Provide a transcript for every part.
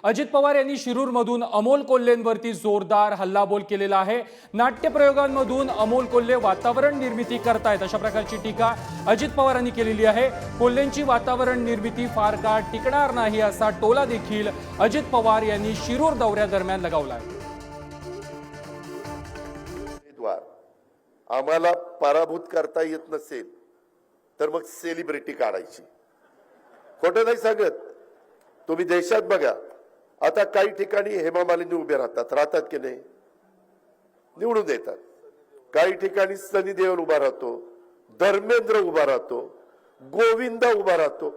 अजित पवार यांनी शिरूरमधून अमोल कोल्हेंवरती जोरदार हल्लाबोल केलेला आहे। नाट्यप्रयोगांमधून अमोल कोल्हे वातावरण निर्मिती करतायत अशा प्रकारची टीका अजित पवारांनी केलेली आहे। कोल्हेंची वातावरण निर्मिती फार काळ टिकणार नाही असा टोला देखील अजित पवार यांनी शिरूर दौऱ्यादरम्यान लगावला। आम्हाला पराभूत करता येत नसेल तर मग सेलिब्रिटी काढायची। खोटं नाही सांगत, तुम्ही देशात बघा, आता काही ठिकाणी हेमा मालिनी उभे राहतात की नाही, निवडून देतात। काही ठिकाणी सनी देओल उभा राहतो, धर्मेंद्र उभा राहतो, गोविंदा उभा राहतो।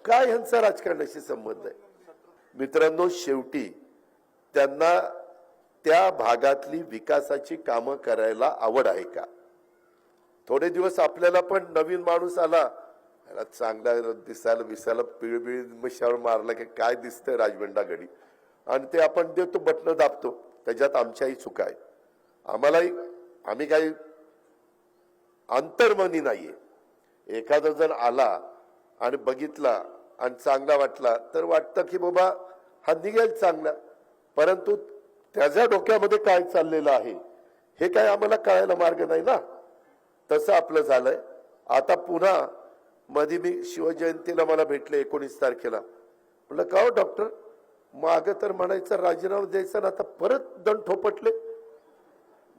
काय ह्यांचा राजकारणाशी संबंध आहे? मित्रांनो, शेवटी त्यांना त्या भागातली विकासाची कामं करायला आवड आहे का? थोडे दिवस आपल्याला पण नवीन माणूस आला, चांगला दिसायला पिळबिळ मशावर मारला की काय दिसतंय राजवंडा घडी, आणि ते आपण देतो, बटन दाबतो। त्याच्यात आमच्याही चुका आहेत। आम्ही काही अंतर्मनी नाहीये। एखादा जण आला आणि बघितला आणि चांगला वाटला तर वाटतं की बाबा हा निघेल चांगला, परंतु त्याच्या डोक्यामध्ये काय चाललेलं आहे हे काय आम्हाला कळायला मार्ग नाही ना। तसं आपलं झालंय। आता पुन्हा मध्ये मी शिवजयंतीला मला भेटले 19 तारखेला, म्हटलं का हो डॉक्टर, माग तर म्हणायचं राजीनामा द्यायचा ना, आता परत दंड ठोपटले?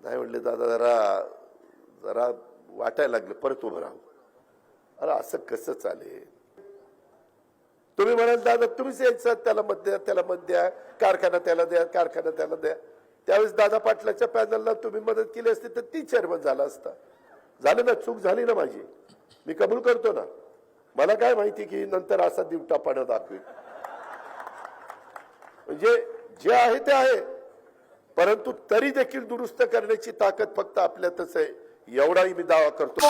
नाही म्हणले दादा, जरा वाटायला लागलं, परत उभं राहू। अरे असं कसं चालेल? तुम्ही म्हणाल दादा तुम्हीच यायचं, त्याला मत द्या, कारखाना त्याला द्या, कारखाना त्याला द्या। त्यावेळेस दादा पाटलाच्या पॅनलला तुम्ही मदत केली असती तर ती चेअरमन झाला असता। झालं ना, चूक झाली ना माझी, मी कबूल करतो ना। मला काय माहिती की नंतर असा दिवटा पाण्यात दाखवेल। म्हणजे जे आहे ते आहे, परंतु तरी देखील दुरुस्त करण्याची ताकद फक्त आपल्यातच आहे, एवढाही मी दावा करतो।